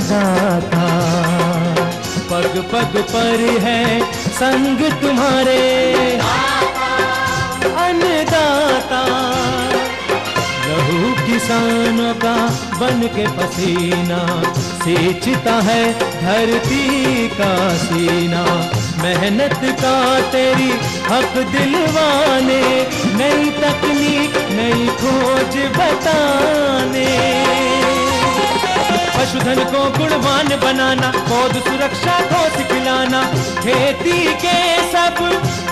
अन्नदाता, पग पग पर है संग तुम्हारे अन्नदाता। लहू किसानों का बन के पसीना सींचता है धरती का सीना। मेहनत का तेरी हक दिलवाने, नई तकनीक नई खोज बताने। पशुधन को गुणवान बनाना, पौध सुरक्षा को सिखलाना, खेती के सब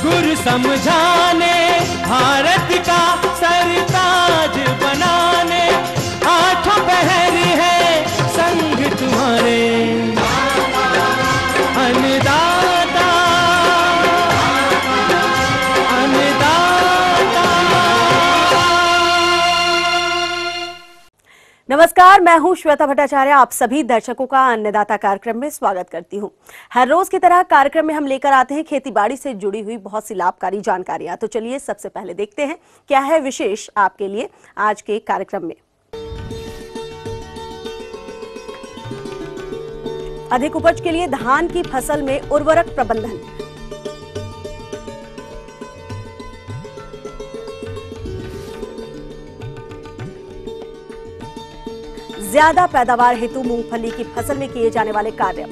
गुर समझाने, भारत का सरताज बनाने। आठों पहर है संग तुम्हारे अन्नदाता, अन्नदाता। नमस्कार, मैं हूं श्वेता भट्टाचार्य। आप सभी दर्शकों का अन्नदाता कार्यक्रम में स्वागत करती हूं। हर रोज की तरह कार्यक्रम में हम लेकर आते हैं खेतीबाड़ी से जुड़ी हुई बहुत सी लाभकारी जानकारियां। तो चलिए सबसे पहले देखते हैं क्या है विशेष आपके लिए आज के कार्यक्रम में। अधिक उपज के लिए धान की फसल में उर्वरक प्रबंधन। ज्यादा पैदावार हेतु मूंगफली की फसल में किए जाने वाले कार्य।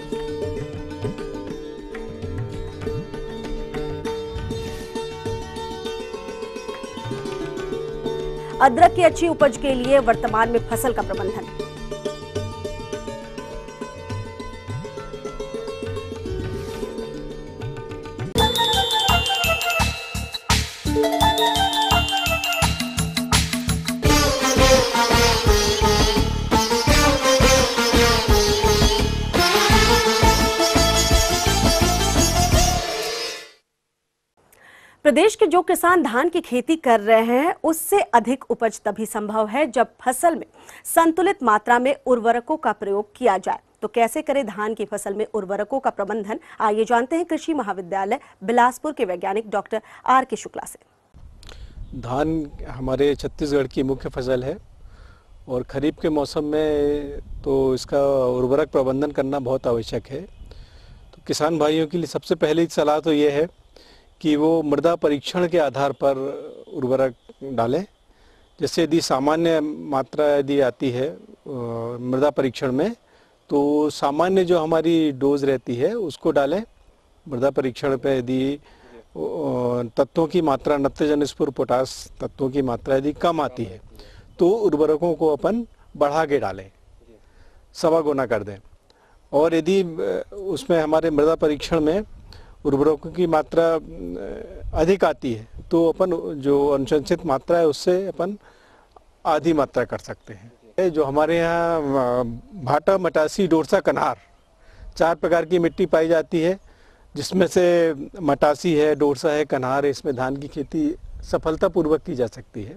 अदरक की अच्छी उपज के लिए वर्तमान में फसल का प्रबंधन। प्रदेश के जो किसान धान की खेती कर रहे हैं उससे अधिक उपज तभी संभव है जब फसल में संतुलित मात्रा में उर्वरकों का प्रयोग किया जाए। तो कैसे करें धान की फसल में उर्वरकों का प्रबंधन, आइए जानते हैं कृषि महाविद्यालय बिलासपुर के वैज्ञानिक डॉक्टर आर के शुक्ला से। धान हमारे छत्तीसगढ़ की मुख्य फसल है और खरीफ के मौसम में तो इसका उर्वरक प्रबंधन करना बहुत आवश्यक है। तो किसान भाइयों के लिए सबसे पहली सलाह तो ये है कि वो मृदा परीक्षण के आधार पर उर्वरक डालें। जैसे यदि सामान्य मात्रा यदि आती है मृदा परीक्षण में, तो सामान्य जो हमारी डोज रहती है उसको डालें। मृदा परीक्षण पे यदि तत्वों की मात्रा, नाइट्रोजन, स्फूर, पोटास तत्वों की मात्रा यदि कम आती है तो उर्वरकों को अपन बढ़ा के डालें, सवा गुना कर दें। और यदि उसमें हमारे मृदा परीक्षण में उर्वरकों की मात्रा अधिक आती है तो अपन जो अनुशंसित मात्रा है उससे अपन आधी मात्रा कर सकते हैं। जो हमारे यहाँ भाटा, मटासी, डोरसा, कन्हार 4 प्रकार की मिट्टी पाई जाती है, जिसमें से मटासी है, डोरसा है, कन्हार है। इसमें धान की खेती सफलतापूर्वक की जा सकती है।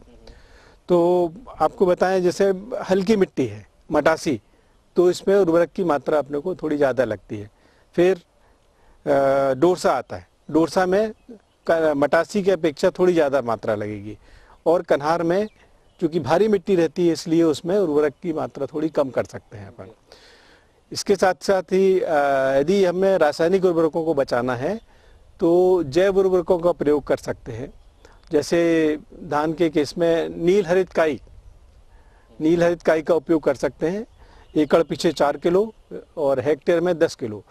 तो आपको बताएं, जैसे हल्की मिट्टी है मटासी, तो इसमें उर्वरक की मात्रा अपने को थोड़ी ज़्यादा लगती है। फिर डोरसा आता है, डोरसा में मटासी की अपेक्षा थोड़ी ज़्यादा मात्रा लगेगी। और कन्हार में चूँकि भारी मिट्टी रहती है इसलिए उसमें उर्वरक की मात्रा थोड़ी कम कर सकते हैं अपन। इसके साथ साथ ही यदि हमें रासायनिक उर्वरकों को बचाना है तो जैव उर्वरकों का प्रयोग कर सकते हैं। जैसे धान के केस में नील हरित काई का उपयोग कर सकते हैं। एकड़ पीछे 4 किलो और हेक्टेयर में 10 किलो।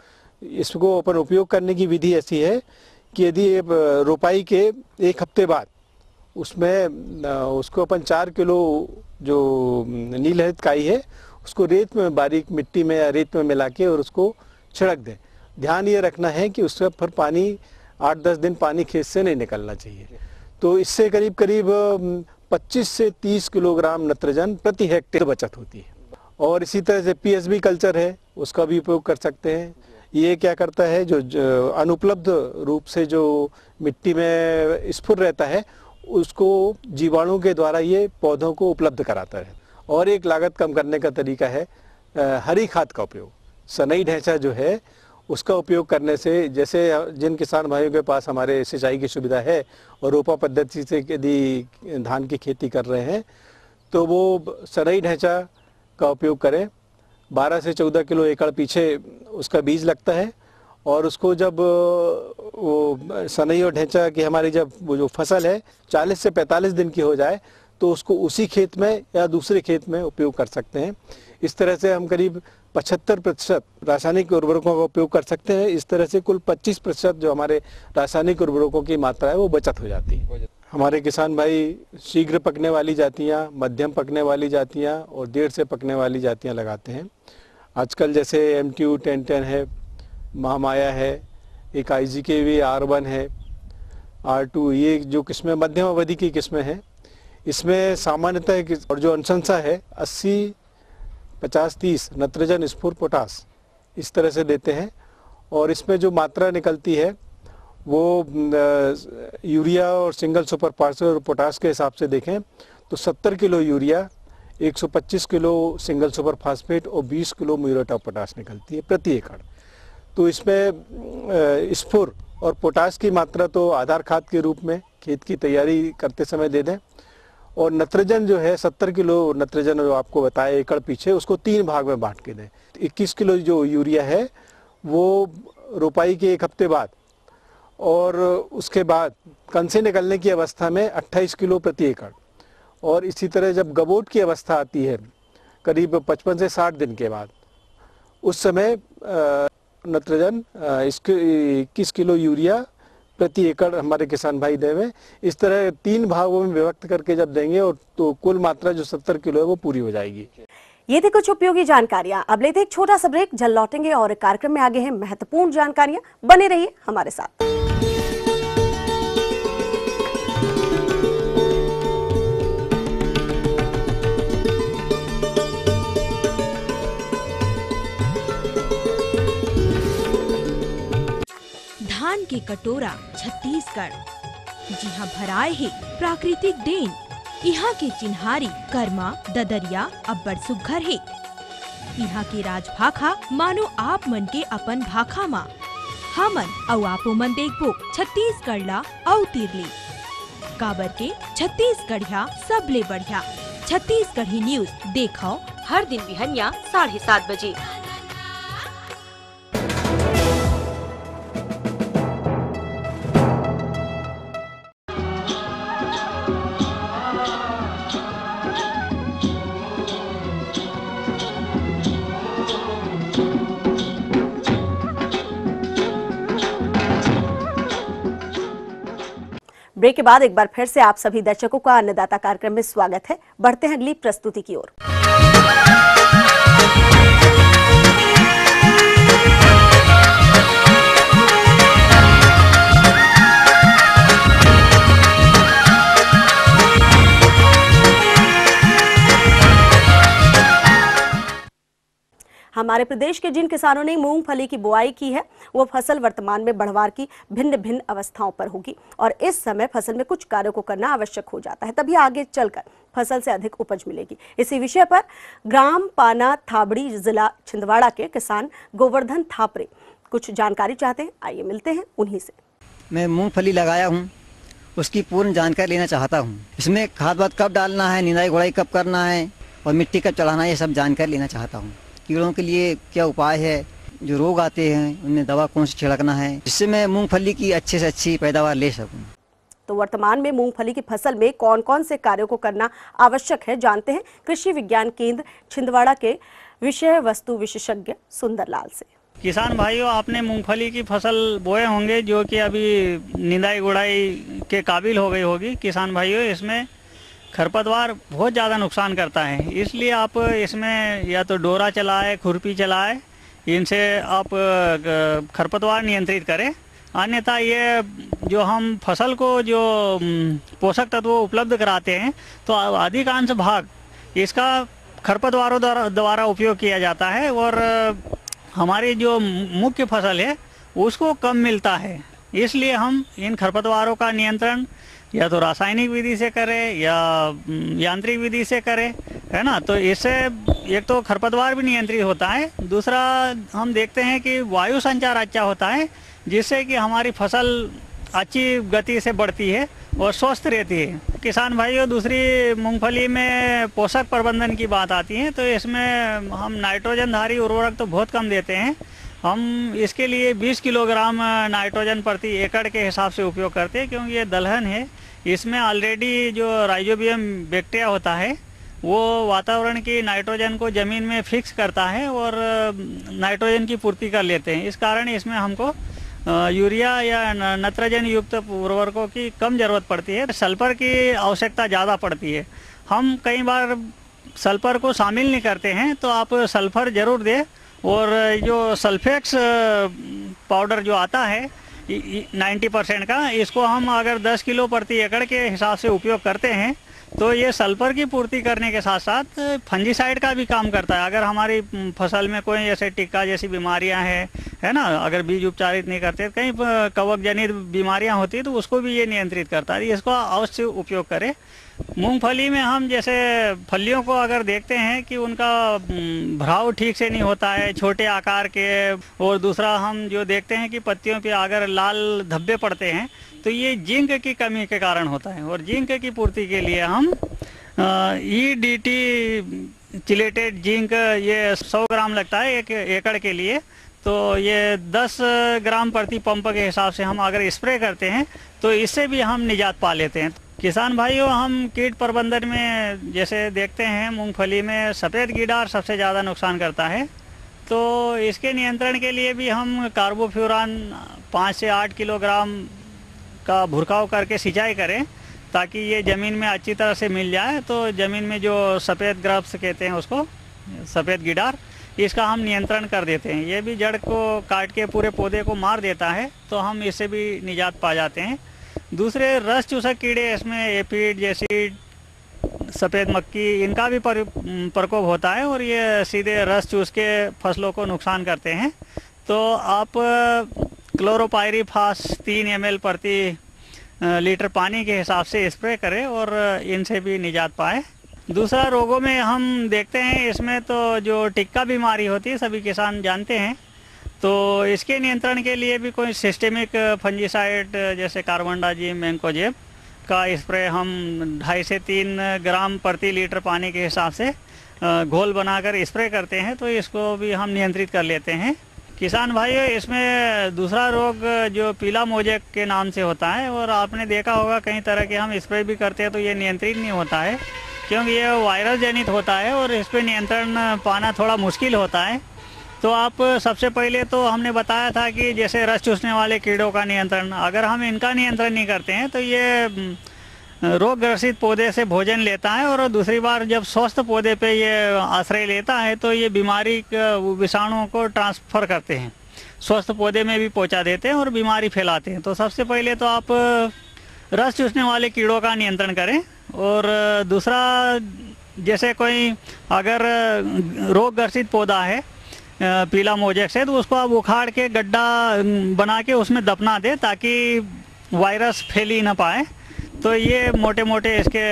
इसको अपन उपयोग करने की विधि ऐसी है कि यदि रोपाई के 1 हफ्ते बाद उसको अपन 4 किलो जो नीलहरित काई है उसको रेत में, बारीक मिट्टी में या रेत में मिला के और उसको छिड़क दें। ध्यान ये रखना है कि उससे फिर पानी 8-10 दिन पानी खेत से नहीं निकलना चाहिए। तो इससे करीब करीब 25 से 30 किलोग्राम नाइट्रोजन प्रति हेक्टेयर बचत होती है। और इसी तरह से पीएसबी कल्चर है, उसका भी उपयोग कर सकते हैं। ये क्या करता है, जो अनुपलब्ध रूप से जो मिट्टी में स्फुर रहता है उसको जीवाणु के द्वारा ये पौधों को उपलब्ध कराता है। और एक लागत कम करने का तरीका है हरी खाद का उपयोग। सनई ढैंचा जो है उसका उपयोग करने से, जैसे जिन किसान भाइयों के पास हमारे सिंचाई की सुविधा है और रोपा पद्धति से यदि धान की खेती कर रहे हैं तो वो सनई ढैंचा का उपयोग करें। 12 से 14 किलो एकड़ पीछे उसका बीज लगता है। और उसको जब वो सनई और ढेंचा की हमारी जब वो जो फसल है 40 से 45 दिन की हो जाए तो उसको उसी खेत में या दूसरे खेत में उपयोग कर सकते हैं। इस तरह से हम करीब 75% रासायनिक उर्वरकों का उपयोग कर सकते हैं। इस तरह से कुल 25% जो हमारे रासायनिक उर्वरकों की मात्रा है वो बचत हो जाती है। हमारे किसान भाई शीघ्र पकने वाली जातियाँ, मध्यम पकने वाली जातियाँ और देर से पकने वाली जातियाँ लगाते हैं। आजकल जैसे MTU 1010 है, महामाया है, एक IGKV R1 है, R2, ये जो किस्में मध्यम अवधि की किस्में हैं। इसमें सामान्यतः और जो अनुशंसा है 80-50-30 नत्रजन, स्फूर, पोटास इस तरह से देते हैं। और इसमें जो मात्रा निकलती है वो यूरिया और सिंगल सुपर फास्फेट और पोटास के हिसाब से देखें तो 70 kilo urea, 125 kilo single super phosphate और 20 किलो म्यूरेट ऑफ पोटास निकलती है प्रति एकड़। तो इसमें स्फूर और पोटास की मात्रा तो आधार खाद के रूप में खेत की तैयारी करते समय दे दें। और नत्रजन जो है 70 किलो नत्रजन जो आपको बताया एकड़ पीछे, उसको 3 भाग में बांट के दें। 21 किलो जो यूरिया है वो रोपाई के 1 हफ्ते बाद और उसके बाद कण से निकलने की अवस्था में 28 किलो प्रति एकड़। और इसी तरह जब गबोट की अवस्था आती है करीब 55 से 60 दिन के बाद, उस समय नत्रजन 21 किलो यूरिया प्रति एकड़ हमारे किसान भाई देवें। इस तरह 3 भागों में विभक्त करके जब देंगे और तो कुल मात्रा जो 70 किलो है वो पूरी हो जाएगी। ये थी कुछ उपयोगी जानकारियां। अब लेते एक छोटा सा ब्रेक, जल्द लौटेंगे और कार्यक्रम में आगे हैं महत्वपूर्ण जानकारियां। बने रहिए हमारे साथ। धान के कटोरा छत्तीसगढ़, जहाँ भराए है प्राकृतिक देन। यहाँ के चिन्हारी कर्मा ददरिया अब्बड़ सुघ्घर है। यहाँ के राजभाखा मानो आप मन के अपन भाखा मा। हमन अउ आपो मन देखबो छत्तीसगढ़ ला अउ तिरली। काबर के छत्तीसगढ़िया सबले बढ़िया। छत्तीसगढ़ी न्यूज देखो हर दिन बिहनिया 7:30 बजे। ब्रेक के बाद एक बार फिर से आप सभी दर्शकों का अन्नदाता कार्यक्रम में स्वागत है। बढ़ते हैं अगली प्रस्तुति की ओर। हमारे प्रदेश के जिन किसानों ने मूंगफली की बुआई की है वो फसल वर्तमान में बढ़वार की भिन्न भिन्न अवस्थाओं पर होगी और इस समय फसल में कुछ कार्यों को करना आवश्यक हो जाता है, तभी आगे चलकर फसल से अधिक उपज मिलेगी। इसी विषय पर ग्राम पाना थाबड़ी जिला छिंदवाड़ा के किसान गोवर्धन थापरे कुछ जानकारी चाहते हैं। आइए मिलते हैं उन्हीं से। मैं मूंगफली लगाया हूँ, उसकी पूर्ण जानकारी लेना चाहता हूँ। इसमें खाद वाद कब डालना है, निंदाई गुड़ाई कब करना है और मिट्टी कब चढ़ाना है, ये सब जानकारी लेना चाहता हूँ। कीड़ों के लिए क्या उपाय है, जो रोग आते हैं उनमें दवा कौन सी छिड़कना है, जिससे मैं मूंगफली की अच्छे से अच्छी पैदावार ले सकूं। तो वर्तमान में मूंगफली की फसल में कौन कौन से कार्यों को करना आवश्यक है, जानते हैं कृषि विज्ञान केंद्र छिंदवाड़ा के विषय वस्तु विशेषज्ञ सुंदरलाल से। किसान भाइयों, आपने मूंगफली की फसल बोए होंगे जो कि अभी निंदाई गुड़ाई के काबिल हो गई होगी। किसान भाइयों, इसमें खरपतवार बहुत ज़्यादा नुकसान करता है, इसलिए आप इसमें या तो डोरा चलाए, खुरपी चलाए, इनसे आप खरपतवार नियंत्रित करें। अन्यथा ये जो हम फसल को जो पोषक तत्व उपलब्ध कराते हैं तो अधिकांश भाग इसका खरपतवारों द्वारा उपयोग किया जाता है और हमारी जो मुख्य फसल है उसको कम मिलता है। इसलिए हम इन खरपतवारों का नियंत्रण या तो रासायनिक विधि से करें या यांत्रिक विधि से करें, है ना। तो इससे एक तो खरपतवार भी नियंत्रित होता है, दूसरा हम देखते हैं कि वायु संचार अच्छा होता है जिससे कि हमारी फसल अच्छी गति से बढ़ती है और स्वस्थ रहती है। किसान भाइयों, दूसरी मूंगफली में पोषक प्रबंधन की बात आती है तो इसमें हम नाइट्रोजन धारी उर्वरक तो बहुत कम देते हैं। हम इसके लिए 20 किलोग्राम नाइट्रोजन प्रति एकड़ के हिसाब से उपयोग करते हैं, क्योंकि ये दलहन है। इसमें ऑलरेडी जो राइजोबियम बैक्टीरिया होता है वो वातावरण की नाइट्रोजन को ज़मीन में फिक्स करता है और नाइट्रोजन की पूर्ति कर लेते हैं। इस कारण इसमें हमको यूरिया या नत्रजन युक्त उर्वरकों की कम ज़रूरत पड़ती है। सल्फर की आवश्यकता ज़्यादा पड़ती है। हम कई बार सल्फर को शामिल नहीं करते हैं, तो आप सल्फर ज़रूर दें। और जो सल्फेक्स पाउडर जो आता है 90% का, इसको हम अगर 10 किलो प्रति एकड़ के हिसाब से उपयोग करते हैं तो ये सल्फर की पूर्ति करने के साथ साथ फंजीसाइड का भी काम करता है। अगर हमारी फसल में कोई ऐसे टिक्का जैसी बीमारियां हैं, है ना, अगर बीज उपचारित नहीं करते, कहीं कवक जनित बीमारियां होती है तो उसको भी ये नियंत्रित करता है। इसको अवश्य उपयोग करें। मूंगफली में हम जैसे फलियों को अगर देखते हैं कि उनका भराव ठीक से नहीं होता है, छोटे आकार के, और दूसरा हम जो देखते हैं कि पत्तियों पे अगर लाल धब्बे पड़ते हैं तो ये जिंक की कमी के कारण होता है। और जिंक की पूर्ति के लिए हम EDT चिलेटेड जिंक ये 100 ग्राम लगता है 1 एकड़ के लिए, तो ये 10 ग्राम प्रति पंप के हिसाब से हम अगर स्प्रे करते हैं तो इससे भी हम निजात पा लेते हैं। किसान भाइयों, हम कीट प्रबंधन में जैसे देखते हैं मूंगफली में सफ़ेद कीटाणु सबसे ज़्यादा नुकसान करता है, तो इसके नियंत्रण के लिए भी हम कार्बोफ्यूरान 5 से 8 किलोग्राम का भुरकाव करके सिंचाई करें, ताकि ये ज़मीन में अच्छी तरह से मिल जाए। तो ज़मीन में जो सफ़ेद ग्रब्स कहते हैं उसको, सफ़ेद कीटाणु, इसका हम नियंत्रण कर देते हैं। ये भी जड़ को काट के पूरे पौधे को मार देता है, तो हम इससे भी निजात पा जाते हैं। दूसरे रस चूसक कीड़े, इसमें एफिड जैसी, सफ़ेद मक्खी, इनका भी प्रकोप होता है और ये सीधे रस चूस के फसलों को नुकसान करते हैं। तो आप क्लोरोपाइरीफास 3 ml प्रति लीटर पानी के हिसाब से स्प्रे करें और इनसे भी निजात पाए। दूसरा, रोगों में हम देखते हैं इसमें तो जो टिक्का बीमारी होती है सभी किसान जानते हैं, तो इसके नियंत्रण के लिए भी कोई सिस्टेमिक फंजीसाइड जैसे कार्बनडाजिम, मैंकोजेब का स्प्रे हम 2.5 से 3 ग्राम प्रति लीटर पानी के हिसाब से घोल बनाकर स्प्रे करते हैं, तो इसको भी हम नियंत्रित कर लेते हैं। किसान भाइयों, इसमें दूसरा रोग जो पीला मोजेक के नाम से होता है, और आपने देखा होगा कई तरह के हम स्प्रे भी करते हैं तो ये नियंत्रित नहीं होता है, क्योंकि ये वायरस जनित होता है और इस पर नियंत्रण पाना थोड़ा मुश्किल होता है। तो आप सबसे पहले तो हमने बताया था कि जैसे रस चूसने वाले कीड़ों का नियंत्रण, अगर हम इनका नियंत्रण नहीं करते हैं तो ये रोग ग्रसित पौधे से भोजन लेता है, और दूसरी बार जब स्वस्थ पौधे पे ये आश्रय लेता है तो ये बीमारी विषाणुओं को ट्रांसफ़र करते हैं, स्वस्थ पौधे में भी पहुंचा देते हैं और बीमारी फैलाते हैं। तो सबसे पहले तो आप रस चूसने वाले कीड़ों का नियंत्रण करें। और दूसरा, जैसे कोई अगर रोग ग्रसित पौधा है पीला मोजेक से, तो उसको आप उखाड़ के गड्ढा बना के उसमें दफना दें ताकि वायरस फैल ही ना पाए। तो ये मोटे मोटे इसके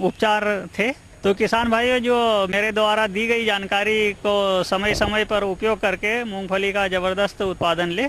उपचार थे। तो किसान भाइयों, जो मेरे द्वारा दी गई जानकारी को समय समय पर उपयोग करके मूंगफली का ज़बरदस्त उत्पादन ले।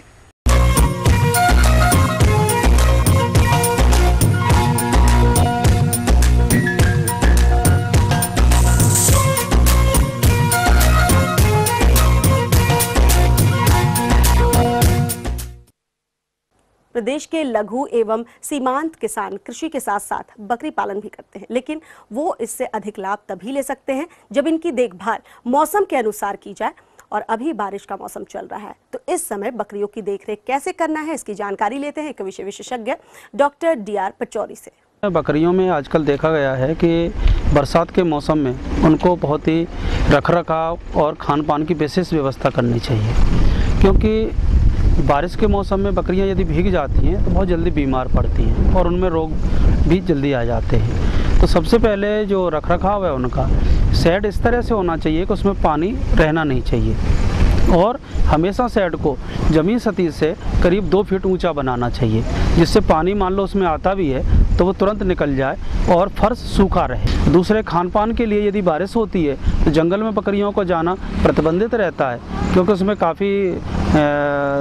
प्रदेश के लघु एवं सीमांत किसान कृषि के साथ साथ बकरी पालन भी करते हैं, लेकिन वो इससे अधिक लाभ तभी ले सकते हैं जब इनकी देखभाल मौसम के अनुसार की जाए। और अभी बारिश का मौसम चल रहा है, तो इस समय बकरियों की देखरेख कैसे करना है, इसकी जानकारी लेते हैं एक विषय विशेषज्ञ डॉक्टर DR पचौरी से। बकरियों में आजकल देखा गया है कि बरसात के मौसम में उनको बहुत ही रखरखाव और खान पान की विशेष व्यवस्था करनी चाहिए, क्योंकि बारिश के मौसम में बकरियां यदि भीग जाती हैं तो बहुत जल्दी बीमार पड़ती हैं और उनमें रोग भी जल्दी आ जाते हैं। तो सबसे पहले जो रखरखाव है उनका शेड इस तरह से होना चाहिए कि उसमें पानी रहना नहीं चाहिए, और हमेशा शेड को ज़मीन सतह से करीब 2 फीट ऊंचा बनाना चाहिए, जिससे पानी मान लो उसमें आता भी है तो वो तुरंत निकल जाए और फर्श सूखा रहे। दूसरे, खान पान के लिए यदि बारिश होती है तो जंगल में बकरियों को जाना प्रतिबंधित रहता है, क्योंकि उसमें काफ़ी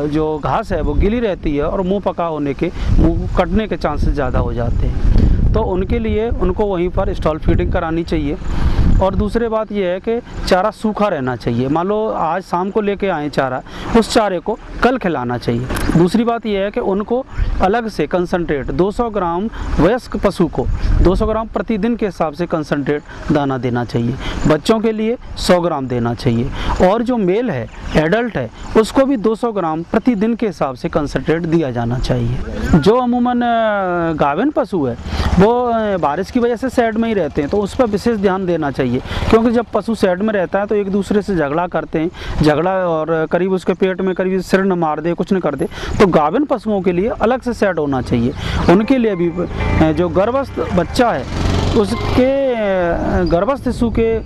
जो घास है वो गीली रहती है और मुंह पका होने के, मुंह कटने के चांसेस ज़्यादा हो जाते हैं। तो उनके लिए उनको वहीं पर स्टॉल फीडिंग करानी चाहिए। और दूसरी बात यह है कि चारा सूखा रहना चाहिए। मान लो आज शाम को लेके आए चारा, उस चारे को कल खिलाना चाहिए। दूसरी बात यह है कि उनको अलग से कंसंट्रेट 200 ग्राम, वयस्क पशु को 200 ग्राम प्रतिदिन के हिसाब से कंसंट्रेट दाना देना चाहिए। बच्चों के लिए 100 ग्राम देना चाहिए। और जो मेल है, एडल्ट है, उसको भी 200 ग्राम प्रतिदिन के हिसाब से कंसंट्रेट दिया जाना चाहिए। जो अमूमन गाभिन पशु है वो बारिश की वजह से साइड में ही रहते हैं, तो उस पर विशेष ध्यान देना चाहिए, क्योंकि जब पशु साइड में रहता है तो एक दूसरे से झगड़ा करते हैं, झगड़ा और करीब उसके पेट में करीब सिर न मार दे, कुछ न कर दे। तो गाभिन पशुओं के लिए अलग से सेट होना चाहिए। उनके लिए भी जो गर्भस्थ बच्चा है उसके गर्भस्थ शिशु के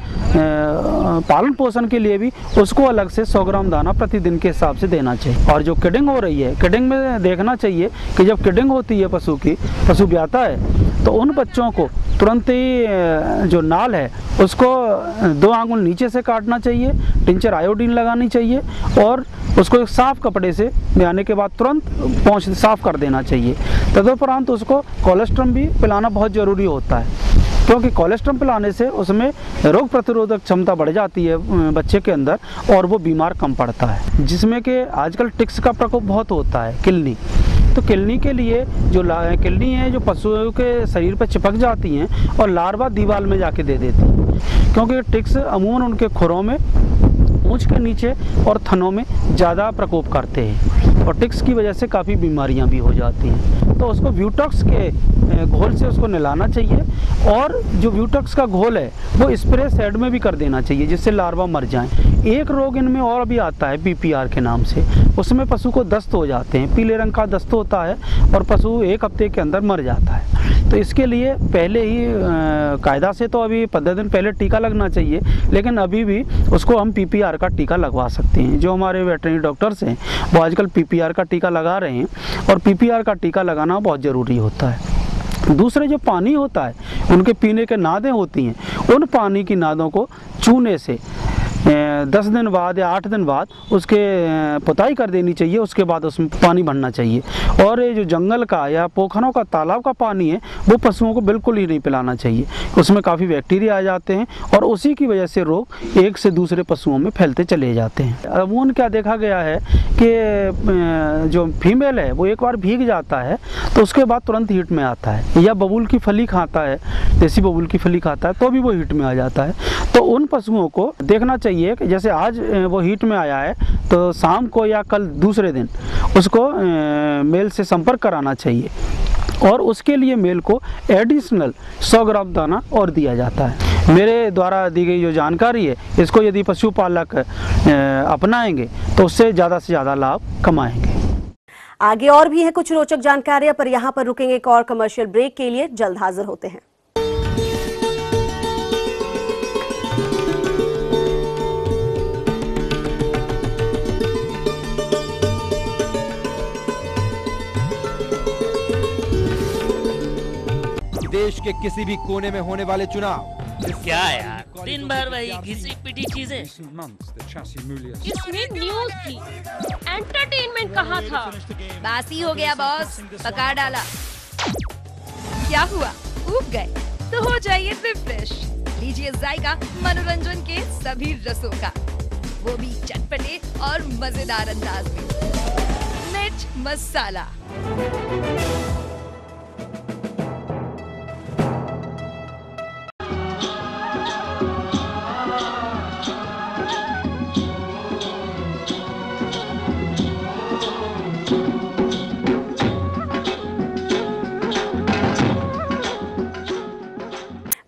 पालन पोषण के लिए भी उसको अलग से 100 ग्राम दाना प्रतिदिन के हिसाब से देना चाहिए। और जो किडिंग हो रही है, किडिंग में देखना चाहिए कि जब किडिंग होती है पशु की, पशु ब्याता है, तो उन बच्चों को तुरंत ही जो नाल है उसको 2 आंगुल नीचे से काटना चाहिए, टिंचर आयोडीन लगानी चाहिए और उसको एक साफ कपड़े से ब्याने के बाद तुरंत पहुँच साफ कर देना चाहिए। तदुपरांत उसको कोलेस्ट्रम भी पिलाना बहुत ज़रूरी होता है, क्योंकि कोलेस्ट्रम पिलाने से उसमें रोग प्रतिरोधक क्षमता बढ़ जाती है बच्चे के अंदर और वो बीमार कम पड़ता है। जिसमें कि आजकल टिक्स का प्रकोप बहुत होता है, किलनी। तो किलनी के लिए जो किलनी है जो पशुओं के शरीर पर चिपक जाती हैं और लार्वा दीवार में जाके दे देती हैं, क्योंकि टिक्स अमूमन उनके खुरों में, पूंछ के नीचे और थनों में ज़्यादा प्रकोप करते हैं और टिक्स की वजह से काफ़ी बीमारियां भी हो जाती हैं। तो उसको ब्यूटॉक्स के घोल से उसको नहलाना चाहिए और जो ब्यूटॉक्स का घोल है वो स्प्रे साइड में भी कर देना चाहिए, जिससे लार्वा मर जाएं। एक रोग इनमें और भी आता है PPR के नाम से, उसमें पशु को दस्त हो जाते हैं, पीले रंग का दस्त होता है और पशु 1 हफ्ते के अंदर मर जाता है। तो इसके लिए पहले ही कायदा से तो अभी 15 दिन पहले टीका लगना चाहिए, लेकिन अभी भी उसको हम PPR का टीका लगवा सकते हैं। जो हमारे वेटरनरी डॉक्टर्स हैं वो आजकल PPR का टीका लगा रहे हैं और PPR का टीका लगाना बहुत ज़रूरी होता है। दूसरे जो पानी होता है, उनके पीने के नादें होती हैं, उन पानी की नादों को चूने से 10 दिन बाद या 8 दिन बाद उसके पुताई कर देनी चाहिए। उसके बाद उसमें पानी भरना चाहिए। और ये जो जंगल का या पोखरों का, तालाब का पानी है वो पशुओं को बिल्कुल ही नहीं पिलाना चाहिए, उसमें काफ़ी बैक्टीरिया आ जाते हैं और उसी की वजह से रोग एक से दूसरे पशुओं में फैलते चले जाते हैं। अमूमन क्या देखा गया है कि जो फीमेल है वो एक बार भीग जाता है तो उसके बाद तुरंत हीट में आता है, या बबूल की फली खाता है, देसी बबूल की फली खाता है तो भी वो हीट में आ जाता है। तो उन पशुओं को देखना चाहिए कि जैसे आज वो हीट में आया है तो शाम को या कल दूसरे दिन उसको मेल से संपर्क कराना चाहिए और उसके लिए मेल को एडिशनल 100 ग्राम दाना और दिया जाता है। मेरे द्वारा दी गई जो जानकारी है इसको यदि पशुपालक अपनाएंगे तो उससे ज़्यादा लाभ कमाएंगे। आगे और भी है कुछ रोचक जानकारियां, पर यहाँ पर रुकेंगे एक और कमर्शियल ब्रेक के लिए। जल्द हाजिर होते हैं। देश के किसी भी कोने में होने वाले चुनाव, क्या यार, दिन भर वही घिसी पिटी चीजें। इसमें न्यूज़ थी, एंटरटेनमेंट कहाँ था? बासी हो गया बॉस, पका डाला। क्या हुआ, ऊब गए? तो हो जाइए रिफ्रेश। लीजिए जायका मनोरंजन के सभी रसों का, वो भी चटपटे और मजेदार अंदाज में। मिर्च मसाला।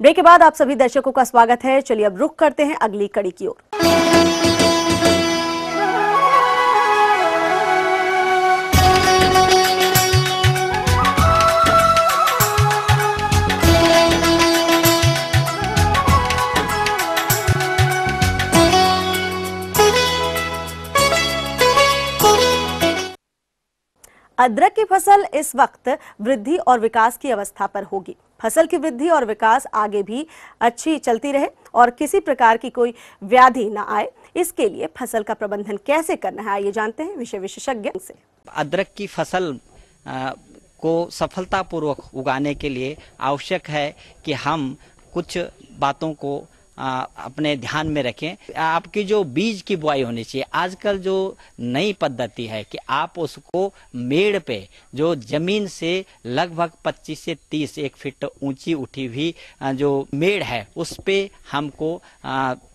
ब्रेक के बाद आप सभी दर्शकों का स्वागत है। चलिए अब रुख करते हैं अगली कड़ी की ओर। अदरक की फसल इस वक्त वृद्धि और विकास की अवस्था पर होगी। फसल की वृद्धि और विकास आगे भी अच्छी चलती रहे और किसी प्रकार की कोई व्याधि न आए, इसके लिए फसल का प्रबंधन कैसे करना है, आइए जानते हैं विषय विशेषज्ञ से। अदरक की फसल को सफलतापूर्वक उगाने के लिए आवश्यक है कि हम कुछ बातों को अपने ध्यान में रखें। आपकी जो बीज की बुआई होनी चाहिए, आजकल जो नई पद्धति है कि आप उसको मेड़ पे जो जमीन से लगभग 25 से 30 एक फीट ऊंची उठी हुई जो मेड़ है उस पे हमको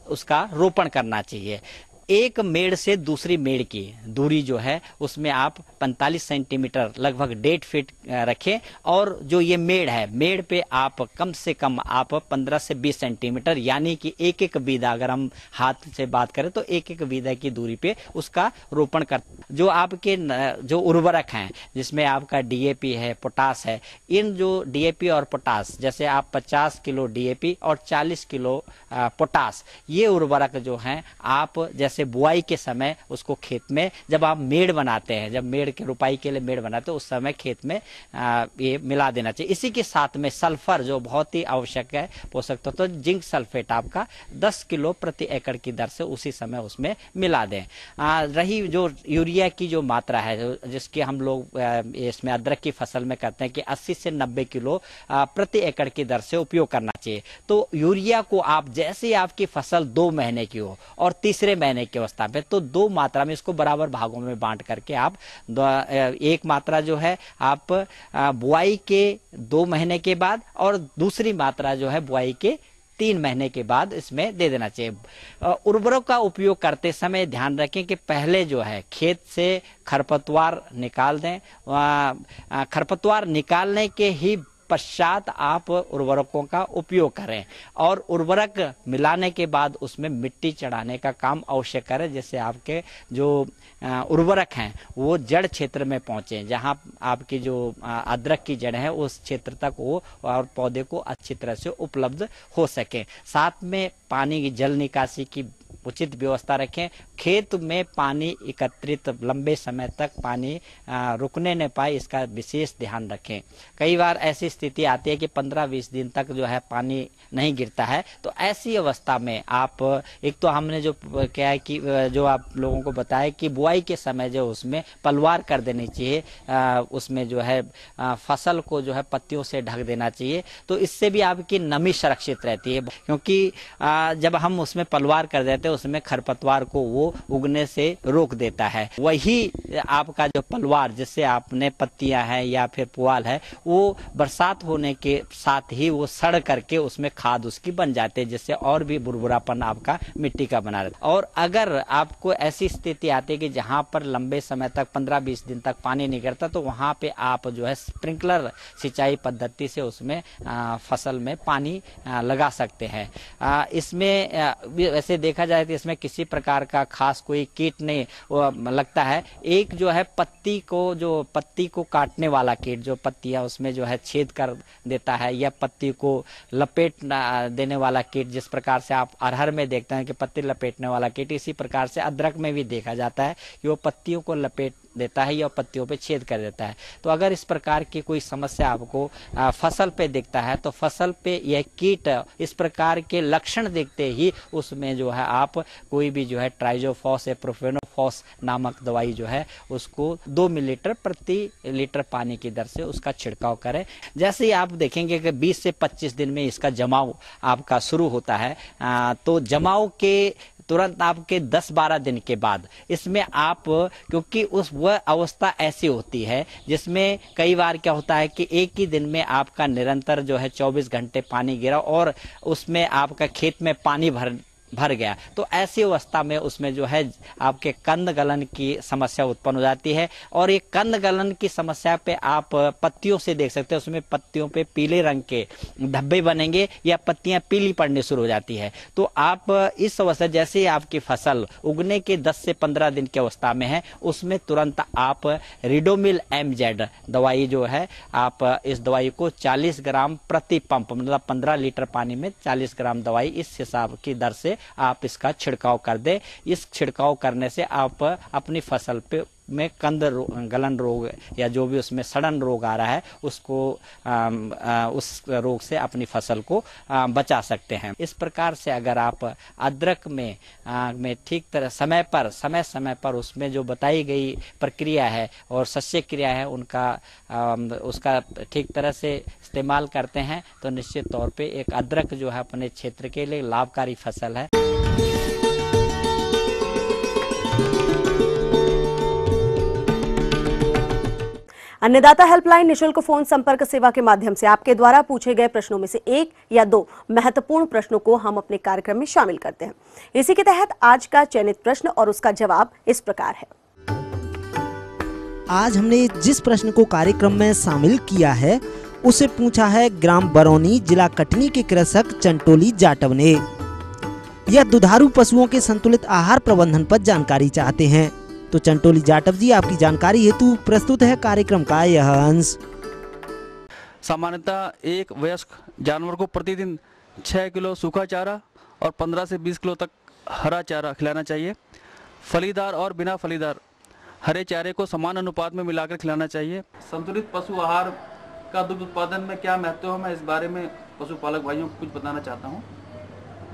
उसका रोपण करना चाहिए। एक मेड़ से दूसरी मेड़ की दूरी जो है उसमें आप 45 सेंटीमीटर लगभग 1.5 फीट रखें और जो ये मेड़ है मेड़ पे आप कम से कम आप 15 से 20 सेंटीमीटर यानी कि एक एक बीदा, अगर हम हाथ से बात करें तो एक एक बीदा की दूरी पे उसका रोपण कर। जो आपके जो उर्वरक हैं जिसमें आपका डीएपी है, पोटास है, इन जो डीएपी और पोटास जैसे आप 50 किलो डीएपी और 40 किलो पोटास, ये उर्वरक जो हैं आप जैसे बुआई के समय उसको खेत में जब आप मेड़ बनाते हैं, जब मेड़ के रुपाई के लिए मेड़ बनाते हैं उस समय खेत में ये मिला देना चाहिए। इसी के साथ में सल्फर जो बहुत ही आवश्यक है पोषक तत्व, तो जिंक सल्फेट आपका 10 किलो प्रति एकड़ की दर से उसी समय उसमें मिला दें। रही जो यूरिया की जो मात्रा है जिसके हम लोग इसमें अदरक की फसल में करते हैं कि 80 से 90 किलो प्रति एकड़ की दर से उपयोग करना चाहिए। तो यूरिया को आप जैसे ही आपकी फसल 2 महीने की हो और तीसरे महीने की अवस्था पे तो 2 मात्रा में इसको बराबर भागों में बांट करके आप एक मात्रा जो है आप बुआई के 2 महीने के बाद और दूसरी मात्रा जो है बुआई के 3 महीने के बाद इसमें दे देना चाहिए। उर्वरक का उपयोग करते समय ध्यान रखें कि पहले जो है खेत से खरपतवार निकाल दें। खरपतवार निकालने के ही पश्चात आप उर्वरकों का उपयोग करें और उर्वरक मिलाने के बाद उसमें मिट्टी चढ़ाने का काम अवश्य करें, जिससे आपके जो उर्वरक हैं वो जड़ क्षेत्र में पहुंचे, जहां आपकी जो अदरक की जड़ है उस क्षेत्र तक वो और पौधे को अच्छी तरह से उपलब्ध हो सके। साथ में पानी की जल निकासी की उचित व्यवस्था रखें। खेत में पानी एकत्रित लंबे समय तक पानी रुकने न पाए, इसका विशेष ध्यान रखें। कई बार ऐसी स्थिति आती है कि 15-20 दिन तक जो है पानी नहीं गिरता है, तो ऐसी अवस्था में आप एक तो हमने जो क्या है कि जो आप लोगों को बताया कि बुआई के समय जो उसमें पलवार कर देनी चाहिए, उसमें जो है फसल को जो है पत्तियों से ढक देना चाहिए, तो इससे भी आपकी नमी सुरक्षित रहती है। क्योंकि जब हम उसमें पलवार कर देते हैं उसमें खरपतवार को वो उगने से रोक देता है। वही आपका जो पलवार जिससे आपने पत्तियां हैं या फिर पुआल है वो बरसात होने के साथ ही वो सड़ करके उसमें खाद उसकी बन जाते हैं, जिससे और भी बुरबुरापन आपका मिट्टी का बना रहता है। और अगर आपको ऐसी स्थिति आती है कि जहां पर लंबे समय तक 15-20 दिन तक पानी नहीं गिरता, तो वहां पे आप जो है स्प्रिंकलर सिंचाई पद्धति से उसमें फसल में पानी लगा सकते हैं। इसमें वैसे देखा जाए तो इसमें किसी प्रकार का खास कोई कीट नहीं लगता है। एक जो है पत्ती को काटने वाला कीट, जो पत्तियां उसमें जो है छेद कर देता है, या पत्ती को लपेट देने वाला कीट, जिस प्रकार से आप अरहर में देखते हैं कि पत्ती लपेटने वाला कीट, इसी प्रकार से अदरक में भी देखा जाता है कि वो पत्तियों को लपेट देता है या पत्तियों पे छेद कर देता है। तो अगर इस प्रकार की कोई समस्या आपको फसल पे दिखता है तो फसल पे यह कीट इस प्रकार के लक्षण देखते ही उसमें जो है आप कोई भी जो है ट्राइजोफॉस या प्रोफेनोफॉस नामक दवाई जो है उसको 2 मिलीलीटर प्रति लीटर पानी की दर से उसका छिड़काव करें। जैसे ही आप देखेंगे कि 20 से 25 दिन में इसका जमाव आपका शुरू होता है, तो जमाव के तुरंत आपके 10-12 दिन के बाद इसमें आप, क्योंकि वह अवस्था ऐसी होती है जिसमें कई बार क्या होता है कि एक ही दिन में आपका निरंतर जो है 24 घंटे पानी गिरा और उसमें आपका खेत में पानी भर गया, तो ऐसी अवस्था में उसमें जो है आपके कंद गलन की समस्या उत्पन्न हो जाती है। और ये कंद गलन की समस्या पे आप पत्तियों से देख सकते हैं, उसमें पत्तियों पे पीले रंग के धब्बे बनेंगे या पत्तियां पीली पड़ने शुरू हो जाती है। तो आप इस अवस्था, जैसे ही आपकी फसल उगने के 10 से 15 दिन की अवस्था में है, उसमें तुरंत आप रिडोमिल MZ दवाई जो है, आप इस दवाई को 40 ग्राम प्रति पंप, मतलब 15 लीटर पानी में 40 ग्राम दवाई इस हिसाब की दर से आप इसका छिड़काव कर दें। इस छिड़काव करने से आप अपनी फसल पे में गलन रोग या जो भी उसमें सड़न रोग आ रहा है उसको उस रोग से अपनी फसल को बचा सकते हैं। इस प्रकार से अगर आप अदरक में ठीक तरह समय समय पर उसमें जो बताई गई प्रक्रिया है और सस्य क्रिया है उसका ठीक तरह से इस्तेमाल करते हैं तो निश्चित तौर पे एक अदरक जो है अपने क्षेत्र के लिए लाभकारी फसल है। अन्नदाता हेल्पलाइन निशुल्क फोन संपर्क सेवा के माध्यम से आपके द्वारा पूछे गए प्रश्नों में से 1 या 2 महत्वपूर्ण प्रश्नों को हम अपने कार्यक्रम में शामिल करते हैं। इसी के तहत आज का चयनित प्रश्न और उसका जवाब इस प्रकार है। आज हमने जिस प्रश्न को कार्यक्रम में शामिल किया है उसे पूछा है ग्राम बरौनी, जिला कटनी के कृषक चंटोली जाटव ने। यह दुधारू पशुओं के संतुलित आहार प्रबंधन पर जानकारी चाहते हैं। तो चंटोली जाटव जी, आपकी जानकारी हेतु प्रस्तुत है कार्यक्रम का यह अंश। सामान्यतः एक वयस्क जानवर को प्रतिदिन 6 किलो सूखा चारा और 15 से 20 किलो तक हरा चारा खिलाना चाहिए। फलीदार और बिना फलीदार हरे चारे को समान अनुपात में मिलाकर खिलाना चाहिए। संतुलित पशु आहार का दुग्ध उत्पादन में क्या महत्व है, मैं इस बारे में पशुपालक भाइयों को कुछ बताना चाहता हूँ।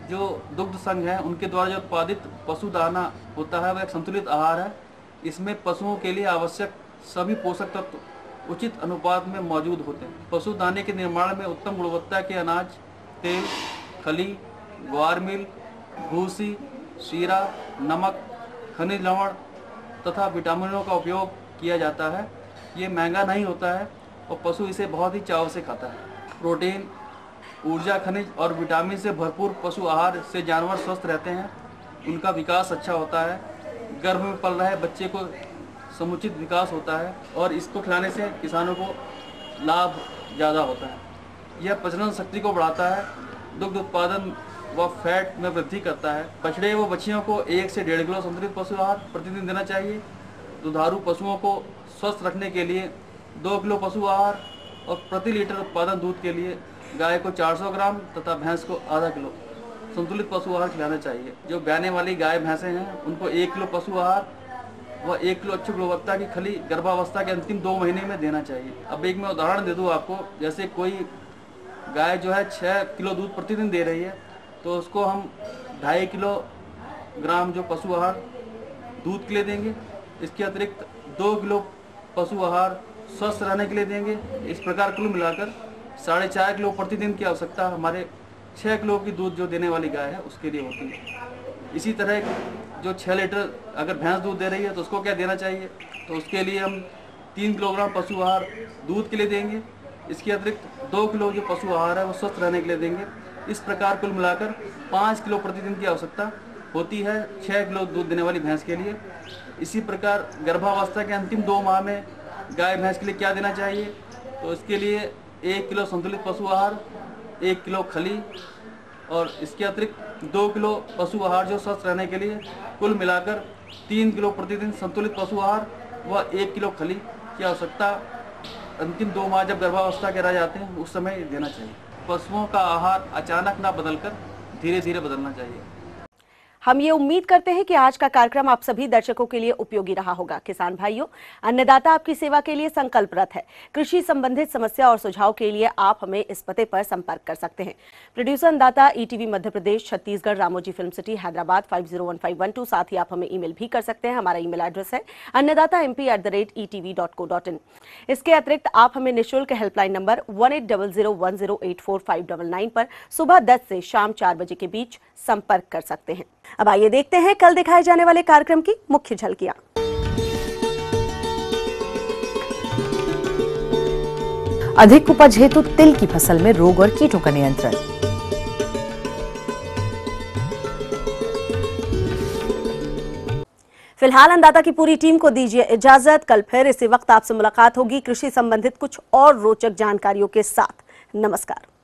जो दुग्ध संघ है उनके द्वारा जो उत्पादित पशु दाना होता है वह एक संतुलित आहार है। इसमें पशुओं के लिए आवश्यक सभी पोषक तत्व उचित अनुपात में मौजूद होते हैं। पशु दाने के निर्माण में उत्तम गुणवत्ता के अनाज, तेल, खली, ग्वार मिल, भूसी, शीरा, नमक, खनिज लवण तथा विटामिनों का उपयोग किया जाता है। ये महंगा नहीं होता है और पशु इसे बहुत ही चाव से खाता है। प्रोटीन, ऊर्जा, खनिज और विटामिन से भरपूर पशु आहार से जानवर स्वस्थ रहते हैं, उनका विकास अच्छा होता है, गर्भ में पल रहे बच्चे को समुचित विकास होता है और इसको खिलाने से किसानों को लाभ ज़्यादा होता है। यह प्रजनन शक्ति को बढ़ाता है, दुग्ध उत्पादन व फैट में वृद्धि करता है। बछड़े व बछियों को 1 से 1.5 किलो संतुलित पशु आहार प्रतिदिन देना चाहिए। दुधारू पशुओं को स्वस्थ रखने के लिए 2 किलो पशु आहार और प्रति लीटर उत्पादन दूध के लिए गाय को 400 ग्राम तथा भैंस को आधा किलो संतुलित पशु आहार खिलाना चाहिए। जो ब्याने वाली गाय भैंसें हैं उनको 1 किलो पशु आहार व 1 किलो अच्छी गुणवत्ता की खली गर्भावस्था के अंतिम 2 महीने में देना चाहिए। अब एक मैं उदाहरण दे दूं आपको, जैसे कोई गाय जो है 6 किलो दूध प्रतिदिन दे रही है तो उसको हम 2.5 किलोग्राम जो पशु आहार दूध के लिए देंगे। इसके अतिरिक्त 2 किलो पशु आहार स्वस्थ रहने के लिए देंगे। इस प्रकार कुल मिलाकर 4.5 किलो प्रतिदिन की आवश्यकता हमारे 6 किलो की दूध जो देने वाली गाय है उसके लिए होती है। इसी तरह जो 6 लीटर अगर भैंस दूध दे रही है तो उसको क्या देना चाहिए, तो उसके लिए हम 3 किलोग्राम पशु आहार दूध के लिए देंगे। इसके अतिरिक्त 2 किलो जो पशु आहार है वो स्वस्थ रहने के लिए देंगे। इस प्रकार कुल मिलाकर 5 किलो प्रतिदिन की आवश्यकता होती है 6 किलो दूध देने वाली भैंस के लिए। इसी प्रकार गर्भावस्था के अंतिम 2 माह में गाय भैंस के लिए क्या देना चाहिए, तो इसके लिए 1 किलो संतुलित पशु आहार, 1 किलो खली और इसके अतिरिक्त 2 किलो पशु आहार जो स्वस्थ रहने के लिए, कुल मिलाकर 3 किलो प्रतिदिन संतुलित पशु आहार व 1 किलो खली की आवश्यकता अंतिम 2 माह जब गर्भावस्था के रह जाते हैं उस समय देना चाहिए। पशुओं का आहार अचानक ना बदलकर धीरे धीरे बदलना चाहिए। हम ये उम्मीद करते हैं कि आज का कार्यक्रम आप सभी दर्शकों के लिए उपयोगी रहा होगा। किसान भाइयों, अन्नदाता आपकी सेवा के लिए संकल्परत है। कृषि संबंधित समस्या और सुझाव के लिए आप हमें इस पते पर संपर्क कर सकते हैं। प्रोड्यूसर अन्नदाता, ETV Madhya Pradesh, Chhattisgarh, Ramoji film city, Hyderabad 501512। साथ ही आप हमें ईमेल भी कर सकते हैं। हमारा ईमेल एड्रेस है annadatamp@etv.co.in। इसके अतिरिक्त आप हमें निःशुल्क हेल्पलाइन नंबर 180010845999 पर सुबह 10 से शाम 4 बजे के बीच संपर्क कर सकते हैं। अब आइए देखते हैं कल दिखाए जाने वाले कार्यक्रम की मुख्य झलकियां। अधिक उपज हेतु तिल की फसल में रोग और कीटों का नियंत्रण। फिलहाल अन्नदाता की पूरी टीम को दीजिए इजाजत। कल फिर इसी वक्त आपसे मुलाकात होगी कृषि संबंधित कुछ और रोचक जानकारियों के साथ। नमस्कार।